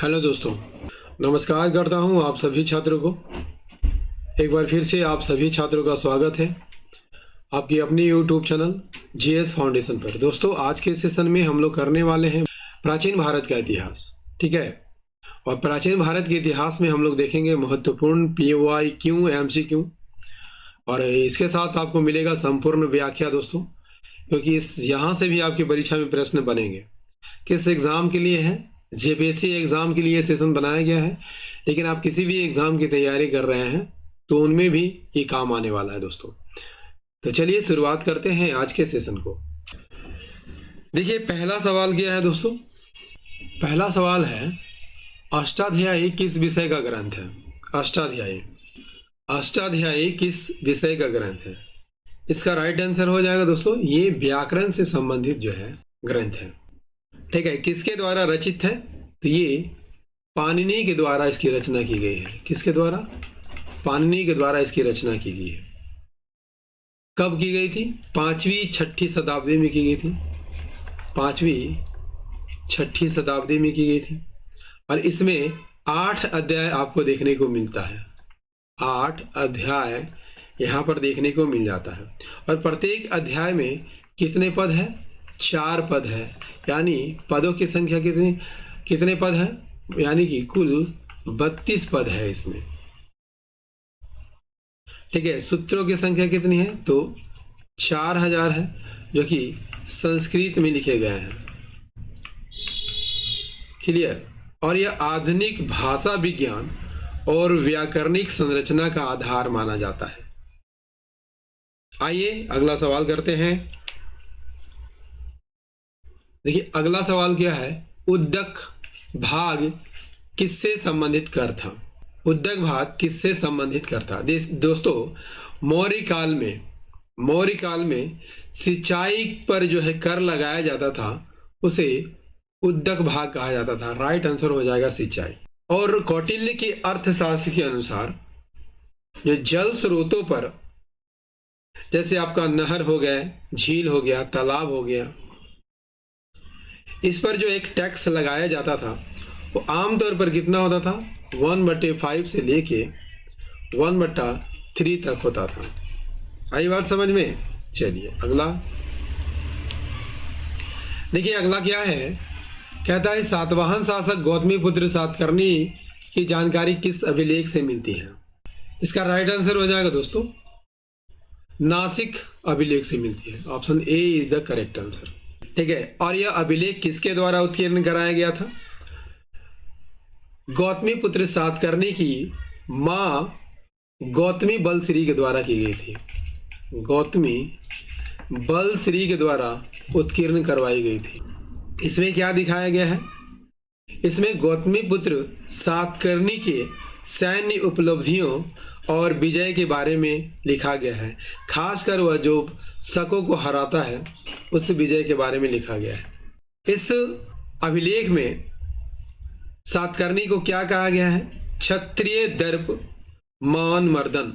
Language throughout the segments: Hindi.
हेलो दोस्तों, नमस्कार करता हूं आप सभी छात्रों को। एक बार फिर से आप सभी छात्रों का स्वागत है आपकी अपनी यूट्यूब चैनल जीएस फाउंडेशन पर। दोस्तों, आज के सेशन में हम लोग करने वाले हैं प्राचीन भारत का इतिहास। ठीक है, और प्राचीन भारत के इतिहास में हम लोग देखेंगे महत्वपूर्ण पीओआई क्यू एमसीक्यू, और इसके साथ आपको मिलेगा संपूर्ण व्याख्या दोस्तों, क्योंकि यहाँ से भी आपकी परीक्षा में प्रश्न बनेंगे। किस एग्जाम के लिए है? जेपीएससी एग्जाम के लिए सेशन बनाया गया है, लेकिन आप किसी भी एग्जाम की तैयारी कर रहे हैं तो उनमें भी ये काम आने वाला है दोस्तों। तो चलिए शुरुआत करते हैं आज के सेशन को। देखिए, पहला सवाल क्या है दोस्तों? पहला सवाल है, अष्टाध्यायी किस विषय का ग्रंथ है? अष्टाध्यायी किस विषय का ग्रंथ है? इसका राइट आंसर हो जाएगा दोस्तों, ये व्याकरण से संबंधित जो है ग्रंथ है। ठीक है, किसके द्वारा रचित है? तो ये पाणिनि के द्वारा इसकी रचना की गई है। किसके द्वारा? पाणिनि के द्वारा इसकी रचना की गई है। कब की गई थी? 5वीं-6ठी शताब्दी में की गई थी। 5वीं-6ठी शताब्दी में की गई थी, और इसमें 8 अध्याय आपको देखने को मिलता है। 8 अध्याय यहाँ पर देखने को मिल जाता है, और प्रत्येक अध्याय में कितने पद है? 4 पद है। यानी पदों की संख्या कितने पद है? यानी कि कुल 32 पद है इसमें। ठीक है, सूत्रों की संख्या कितनी है? तो 4000 है, जो कि संस्कृत में लिखे गए हैं। क्लियर? और यह आधुनिक भाषा विज्ञान और व्याकरणिक संरचना का आधार माना जाता है। आइए अगला सवाल करते हैं। देखिए, अगला सवाल क्या है? उद्दक भाग किससे संबंधित कर था? उद्दक भाग किससे संबंधित कर था? दोस्तों, मौर्य काल में सिंचाई पर जो है कर लगाया जाता था, उसे उद्दक भाग कहा जाता था। राइट आंसर हो जाएगा सिंचाई। और कौटिल्य के अर्थशास्त्र के अनुसार जो जल स्रोतों पर, जैसे आपका नहर हो गया, झील हो गया, तालाब हो गया, इस पर जो एक टैक्स लगाया जाता था वो आमतौर पर कितना होता था? 1/5 से लेके 1/3 तक होता था। आई बात समझ में? चलिए अगला देखिए, अगला क्या है? कहता है, सातवाहन शासक गौतमीपुत्र सातकर्णी की जानकारी किस अभिलेख से मिलती है? इसका राइट आंसर हो जाएगा दोस्तों, नासिक अभिलेख से मिलती है। Option A is the correct answer. ठीक है, और यह अभिलेख किसके द्वारा उत्कीर्ण कराया गया था? गौतमीपुत्र सातकर्णी की मां गौतमी बलश्री के द्वारा की गई थी। गौतमी बलश्री के द्वारा उत्कीर्ण करवाई गई थी। इसमें क्या दिखाया गया है? इसमें गौतमीपुत्र सातकर्णी के सैन्य उपलब्धियों और विजय के बारे में लिखा गया है। खासकर वह जो शकों को हराता है, उस विजय के बारे में लिखा गया है। इस अभिलेख में सातकर्णी को क्या कहा गया है? क्षत्रिय दर्प मान मर्दन।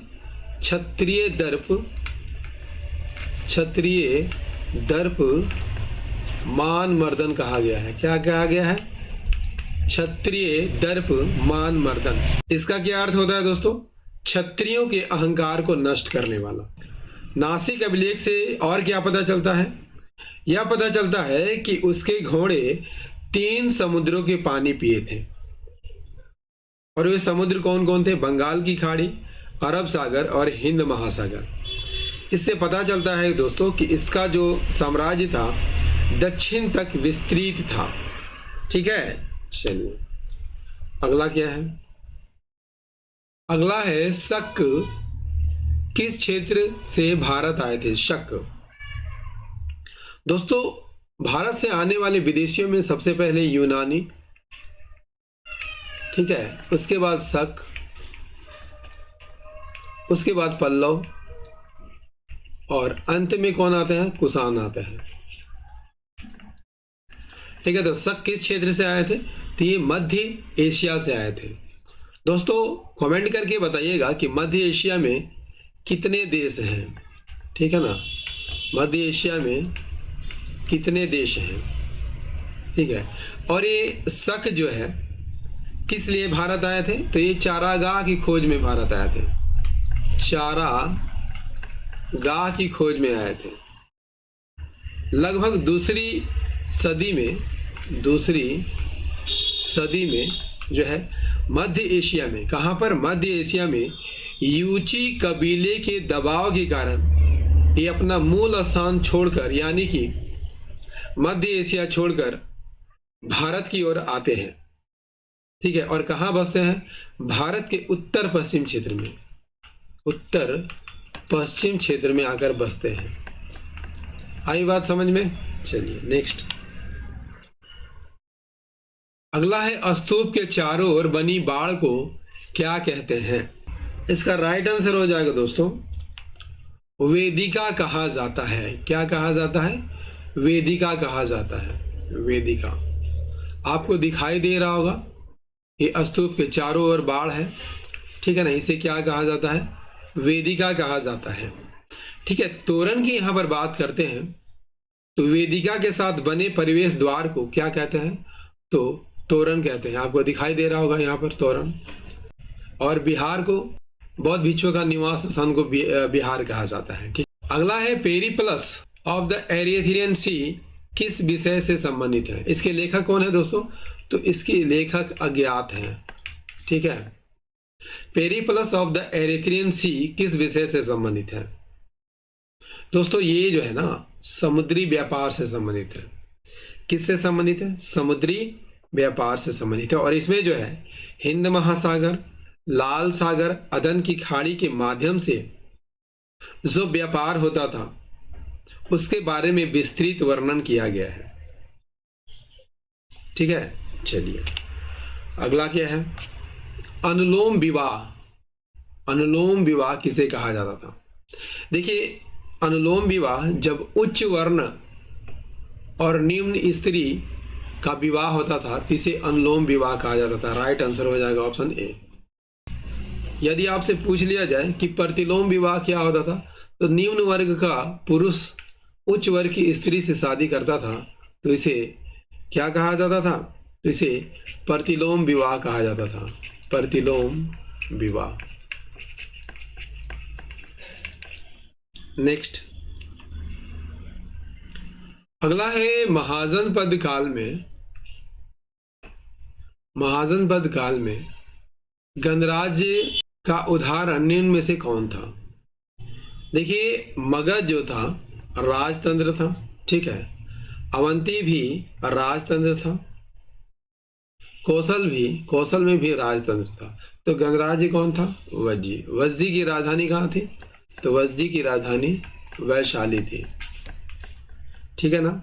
क्षत्रिय दर्प मान मर्दन कहा गया है। क्या कहा गया है? क्षत्रिय दर्प मान मर्दन। इसका क्या अर्थ होता है दोस्तों? क्षत्रियों के अहंकार को नष्ट करने वाला। नासिक अभिलेख से और क्या पता चलता है? यह पता चलता है कि उसके घोड़े 3 समुद्रों के पानी पिए थे, और वे समुद्र कौन कौन थे? बंगाल की खाड़ी, अरब सागर और हिंद महासागर। इससे पता चलता है दोस्तों कि इसका जो साम्राज्य था दक्षिण तक विस्तृत था। ठीक है, चलिए अगला क्या है? अगला है, शक किस क्षेत्र से भारत आए थे? शक दोस्तों, भारत से आने वाले विदेशियों में सबसे पहले यूनानी, ठीक है, उसके बाद शक, उसके बाद पल्लव, और अंत में कौन आते हैं? कुषाण आते हैं। ठीक है, तो शक किस क्षेत्र से आए थे? तो ये मध्य एशिया से आए थे। दोस्तों, कमेंट करके बताइएगा कि मध्य एशिया में कितने देश हैं? ठीक है ना, मध्य एशिया में कितने देश हैं? ठीक है, और ये शक जो है किस लिए भारत आए थे? तो ये चारागाह की खोज में भारत आए थे, चारागाह की खोज में आए थे। लगभग दूसरी सदी में जो है मध्य एशिया में, कहां पर? मध्य एशिया में यूची कबीले के दबाव के कारण ये अपना मूल स्थान छोड़कर, यानी कि मध्य एशिया छोड़कर भारत की ओर आते हैं। ठीक है, और कहां बसते हैं? भारत के उत्तर पश्चिम क्षेत्र में, उत्तर पश्चिम क्षेत्र में आकर बसते हैं। आई बात समझ में? चलिए नेक्स्ट। अगला है स्तूप के चारों ओर बनी बाड़ को क्या कहते हैं? इसका राइट आंसर हो जाएगा दोस्तों, वेदिका कहा जाता है। क्या कहा जाता है? वेदिका कहा जाता है, वेदिका। आपको दिखाई दे रहा होगा ये स्तूप के चारों ओर बाड़ है, ठीक है ना, इसे क्या कहा जाता है? वेदिका कहा जाता है। ठीक है, तोरण की यहां पर बात करते हैं तो वेदिका के साथ बने प्रवेश द्वार को क्या कहते हैं? तो तोरण कहते हैं। आपको दिखाई दे रहा होगा यहाँ पर तोरण। और बिहार को, बौद्ध भिक्षुओं का निवास स्थान को बिहार कहा जाता है। ठीक, अगला है पेरिप्लस ऑफ द एरिथ्रियन सी किस विषय से संबंधित है? इसके लेखक कौन है दोस्तों? तो इसके लेखक अज्ञात हैं। ठीक है, पेरिप्लस ऑफ द एरिथ्रियन सी किस विषय से संबंधित है? दोस्तों ये जो है ना समुद्री व्यापार से संबंधित है। किससे संबंधित है? समुद्री व्यापार से संबंधित है। और इसमें जो है हिंद महासागर, लाल सागर, अदन की खाड़ी के माध्यम से जो व्यापार होता था उसके बारे में विस्तृत वर्णन किया गया है। ठीक है, चलिए अगला क्या है? अनुलोम विवाह। अनुलोम विवाह किसे कहा जाता था? देखिए, अनुलोम विवाह जब उच्च वर्ण और निम्न स्त्री का विवाह होता था तो इसे अनुलोम विवाह कहा जाता था। राइट आंसर हो जाएगा ऑप्शन ए। यदि आपसे पूछ लिया जाए कि प्रतिलोम विवाह क्या होता था, तो निम्न वर्ग का पुरुष उच्च वर्ग की स्त्री से शादी करता था तो इसे क्या कहा जाता था? तो इसे प्रतिलोम विवाह कहा जाता था, प्रतिलोम विवाह। नेक्स्ट, अगला है महाजनपद काल में गणराज्य का उदाहरण निम्न में से कौन था? देखिए, मगध जो था राजतंत्र था। ठीक है, अवंती भी राजतंत्र था, कौशल में भी राजतंत्र था। तो गणराज्य कौन था? वज्जी। वज्जी की राजधानी कहाँ थी? तो वज्जी की राजधानी वैशाली थी। ठीक है ना।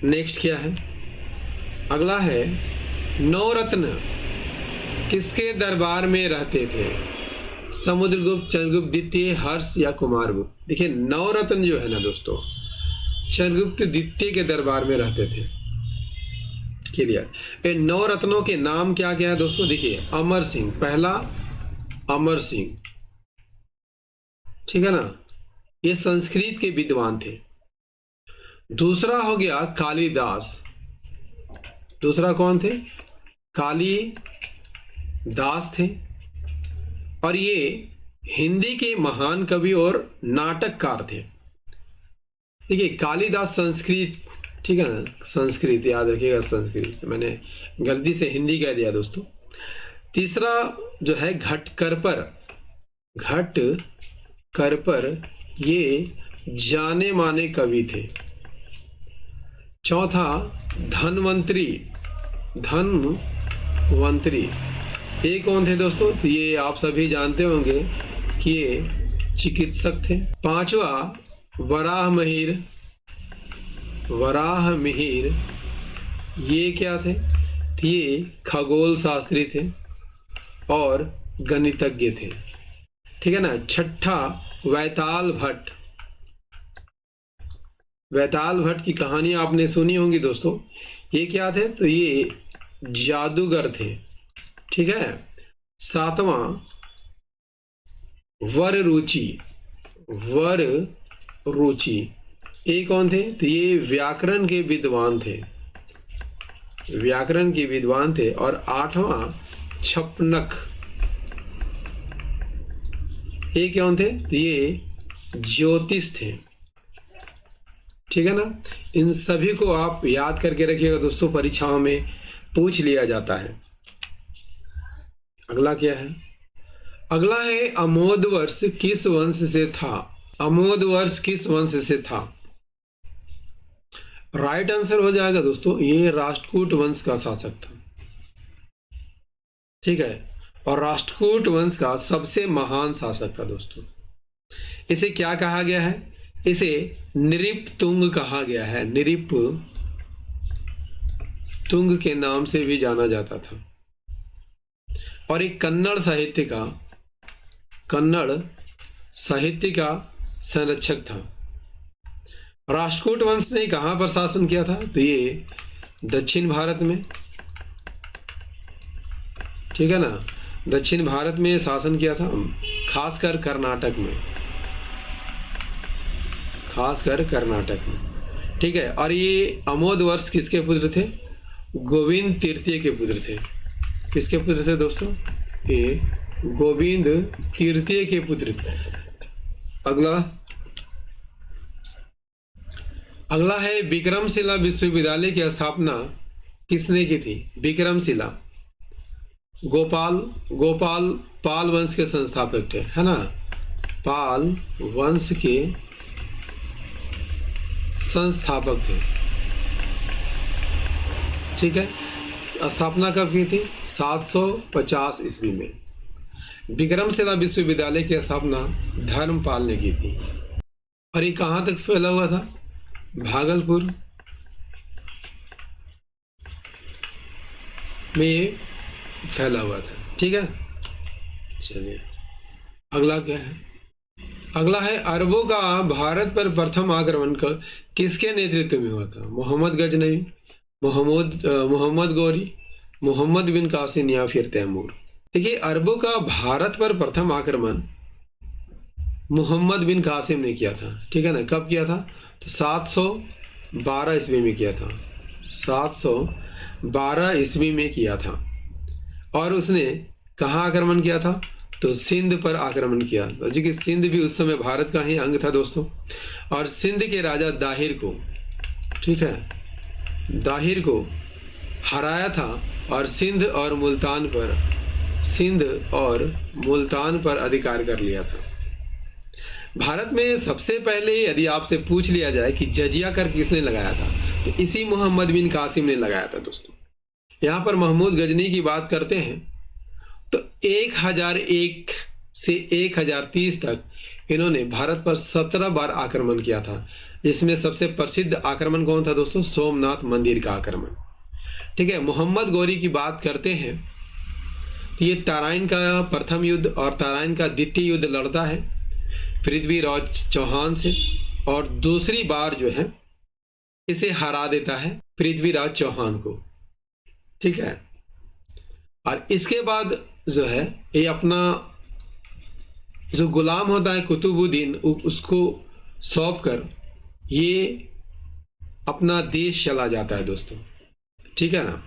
नेक्स्ट क्या है? अगला है नवरत्न किसके दरबार में रहते थे? समुद्रगुप्त, चंद्रगुप्त द्वितीय, हर्ष या कुमारगुप्त? देखिए, नवरत्न जो है ना दोस्तों चंद्रगुप्त द्वितीय के दरबार में रहते थे। क्लियर? ये नवरत्नों के नाम क्या क्या है दोस्तों? देखिए, अमर सिंह, पहला अमर सिंह, ठीक है ना, ये संस्कृत के विद्वान थे। दूसरा हो गया कालिदास। दूसरा कौन थे? कालिदास थे, और ये हिंदी के महान कवि और नाटककार थे। देखिए, कालिदास संस्कृत, ठीक है ना, संस्कृत याद रखिएगा, संस्कृत, मैंने गलती से हिंदी कह दिया दोस्तों। तीसरा जो है घटकरपर, ये जाने माने कवि थे। चौथा धनवंतरी, ये कौन थे दोस्तों? तो ये आप सभी जानते होंगे कि ये चिकित्सक थे। पांचवा वराह मिहिर, ये क्या थे? तो ये खगोल शास्त्री थे और गणितज्ञ थे। ठीक है ना। छठा वैताल भट्ट की कहानी आपने सुनी होंगी दोस्तों। ये क्या थे? तो ये जादूगर थे। ठीक है। सातवां वर रुचि, ये कौन थे? तो ये व्याकरण के विद्वान थे। व्याकरण के विद्वान थे। और 8वां छपनक, ये कौन थे? तो ये ज्योतिष थे। ठीक है ना। इन सभी को आप याद करके रखिएगा दोस्तों, परीक्षाओं में पूछ लिया जाता है। अगला क्या है? अगला है अमोद वर्ष किस वंश से था? अमोद वर्ष किस वंश से था? राइट आंसर हो जाएगा दोस्तों, ये राष्ट्रकूट वंश का शासक था। ठीक है, और राष्ट्रकूट वंश का सबसे महान शासक था दोस्तों। इसे क्या कहा गया है? इसे नृपतुंग कहा गया है। नृपतुंग के नाम से भी जाना जाता था। और एक कन्नड़ साहित्य का संरक्षक था। राष्ट्रकूट वंश ने कहां पर शासन किया था? तो ये दक्षिण भारत में, ठीक है ना, दक्षिण भारत में शासन किया था, खासकर कर्नाटक में। ठीक है, और ये अमोद वर्ष किसके पुत्र थे? गोविंद तृतीय के पुत्र थे। किसके पुत्र थे दोस्तों? ये गोविंद तृतीय के पुत्र थे। अगला है विक्रमशिला विश्वविद्यालय की स्थापना किसने की थी? विक्रमशिला गोपाल पाल वंश के संस्थापक थे, है ना। पाल वंश के संस्थापक थे। ठीक है, स्थापना कब की थी? 750 ईस्वी में। विक्रमशिला विश्वविद्यालय की स्थापना धर्मपाल ने की थी। और ये कहां तक फैला हुआ था? भागलपुर में ये फैला हुआ था। ठीक है, चलिए अगला क्या है? अगला है अरबों का भारत पर प्रथम आक्रमण किसके नेतृत्व में हुआ था? मोहम्मद गजनवी, मोहम्मद गौरी, मोहम्मद बिन कासिम या फिर तैमूर। देखिए, अरबों का भारत पर प्रथम आक्रमण मोहम्मद बिन कासिम ने किया था। ठीक है ना। कब किया था? तो 712 ईस्वी में किया था। 712 ईस्वी में किया था। और उसने कहाँ आक्रमण किया था? तो सिंध पर आक्रमण किया, जो कि सिंध भी उस समय भारत का ही अंग था दोस्तों। और सिंध के राजा दाहिर को, ठीक है, दाहिर को हराया था और सिंध और मुल्तान पर अधिकार कर लिया था। भारत में सबसे पहले यदि आपसे पूछ लिया जाए कि जजिया कर किसने लगाया था, तो इसी मोहम्मद बिन कासिम ने लगाया था दोस्तों। यहाँ पर महमूद गजनी की बात करते हैं तो 1001 से 1030 तक इन्होंने भारत पर 17 बार आक्रमण किया था, जिसमें सबसे प्रसिद्ध आक्रमण कौन था दोस्तों? सोमनाथ मंदिर का आक्रमण। ठीक है, मोहम्मद गौरी की बात करते हैं तो ये तराइन का प्रथम युद्ध और तराइन का द्वितीय युद्ध लड़ता है पृथ्वीराज चौहान से, और दूसरी बार जो है इसे हरा देता है पृथ्वीराज चौहान को। ठीक है, और इसके बाद जो है ये अपना जो गुलाम होता है कुतुबुद्दीन, उसको सौंप कर ये अपना देश चला जाता है दोस्तों। ठीक है ना।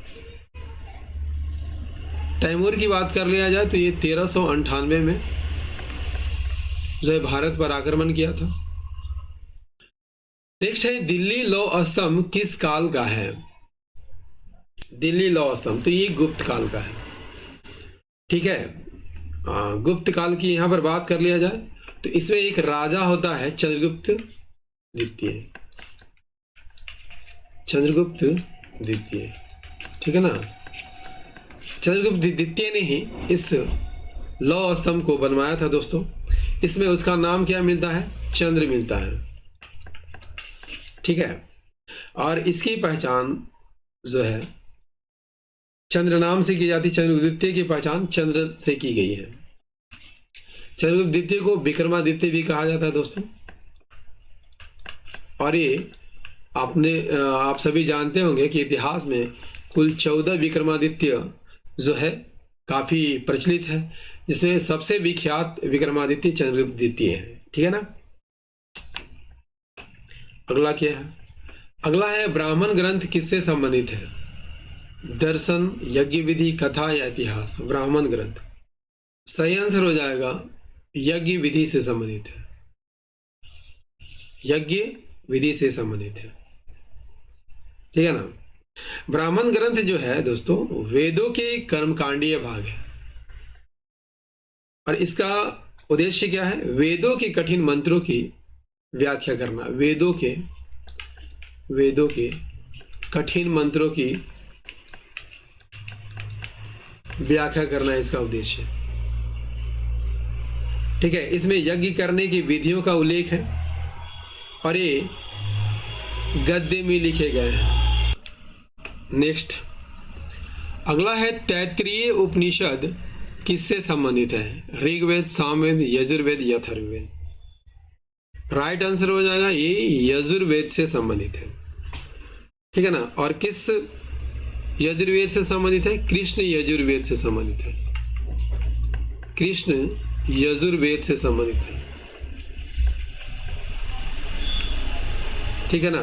तैमूर की बात कर लिया जाए तो ये 1398 में जो है भारत पर आक्रमण किया था। नेक्स्ट है दिल्ली लौह स्तंभ किस काल का है? दिल्ली लौह स्तंभ, तो ये गुप्त काल का है। ठीक है, गुप्त काल की यहां पर बात कर लिया जाए तो इसमें एक राजा होता है चंद्रगुप्त द्वितीय। ठीक है ना। चंद्रगुप्त द्वितीय ने ही इस लौह स्तंभ को बनवाया था दोस्तों। इसमें उसका नाम क्या मिलता है? चंद्र मिलता है। ठीक है, और इसकी पहचान जो है चंद्र नाम से की जाती। चंद्रगुप्त द्वितीय की पहचान चंद्र से की गई है। चंद्रगुप्त द्वितीय को विक्रमादित्य भी कहा जाता है दोस्तों। और ये आप सभी जानते होंगे कि इतिहास में कुल 14 विक्रमादित्य जो है काफी प्रचलित है, जिसमें सबसे विख्यात विक्रमादित्य चंद्रगुप्त द्वितीय है। ठीक है ना। अगला क्या है? अगला है ब्राह्मण ग्रंथ किससे संबंधित है? दर्शन, यज्ञ विधि, कथा या इतिहास, ब्राह्मण ग्रंथ। सही आंसर हो जाएगा यज्ञ विधि से संबंधित है, यज्ञ विधि से संबंधित है, ठीक है ना। ब्राह्मण ग्रंथ जो है दोस्तों वेदों के कर्मकांडीय भाग है और इसका उद्देश्य क्या है? वेदों के कठिन मंत्रों की व्याख्या करना, वेदों के कठिन मंत्रों की व्याख्या करना इसका उद्देश्य, ठीक है। इसमें यज्ञ करने की विधियों का उल्लेख है और ये गद्य में लिखे गए हैं। नेक्स्ट, अगला है तैत्तिरीय उपनिषद किससे संबंधित है? ऋग्वेद, सामवेद, यजुर्वेद या अथर्ववेद? राइट आंसर हो जाएगा ये यजुर्वेद से संबंधित है, ठीक है ना। और किस यजुर्वेद से संबंधित है? कृष्ण यजुर्वेद से संबंधित है, कृष्ण यजुर्वेद से संबंधित है, ठीक है ना।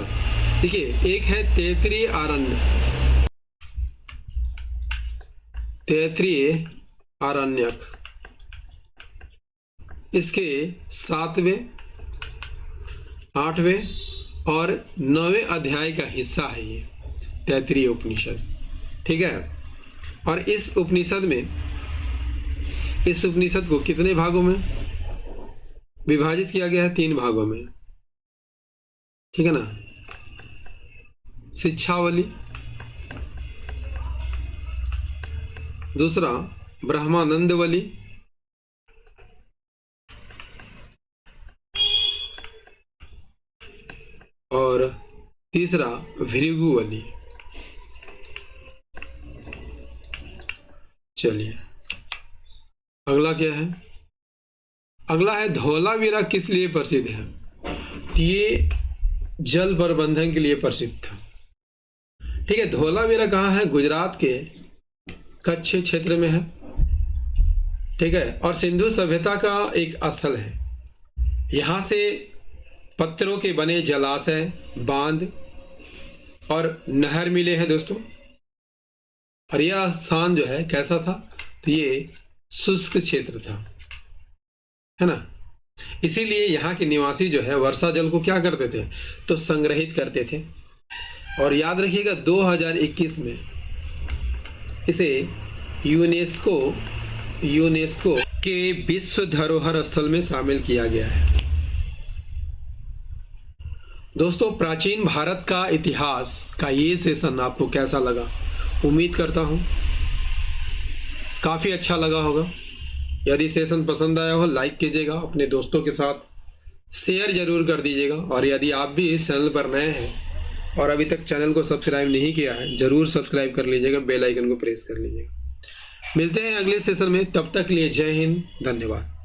देखिए, एक है तैत्तिरीय आरण्यक, इसके 7वें, 8वें और 9वें अध्याय का हिस्सा है ये तैत्तिरीय उपनिषद, ठीक है। और इस उपनिषद को कितने भागों में विभाजित किया गया है? 3 भागों में, ठीक है ना। शिक्षावली, दूसरा ब्रह्मानंदवली और तीसरा भृगुवली। चलिए अगला क्या है? अगला है धौलावीरा किस लिए प्रसिद्ध है? ये जल प्रबंधन के लिए प्रसिद्ध था, ठीक है। धौलावीरा कहाँ है? गुजरात के कच्छ क्षेत्र में है, ठीक है। और सिंधु सभ्यता का एक स्थल है। यहाँ से पत्थरों के बने जलाशय, बांध और नहर मिले हैं दोस्तों। और यह स्थान जो है कैसा था? तो ये शुष्क क्षेत्र था, है ना। इसीलिए यहाँ के निवासी जो है वर्षा जल को क्या करते थे? तो संग्रहित करते थे। और याद रखिएगा 2021 में इसे यूनेस्को के विश्व धरोहर स्थल में शामिल किया गया है। दोस्तों, प्राचीन भारत का इतिहास का ये सेशन आपको कैसा लगा? उम्मीद करता हूँ काफ़ी अच्छा लगा होगा। यदि सेशन पसंद आया हो लाइक कीजिएगा, अपने दोस्तों के साथ शेयर जरूर कर दीजिएगा। और यदि आप भी इस चैनल पर नए हैं और अभी तक चैनल को सब्सक्राइब नहीं किया है, जरूर सब्सक्राइब कर लीजिएगा, बेल आइकन को प्रेस कर लीजिएगा। मिलते हैं अगले सेशन में, तब तक लिए जय हिंद, धन्यवाद।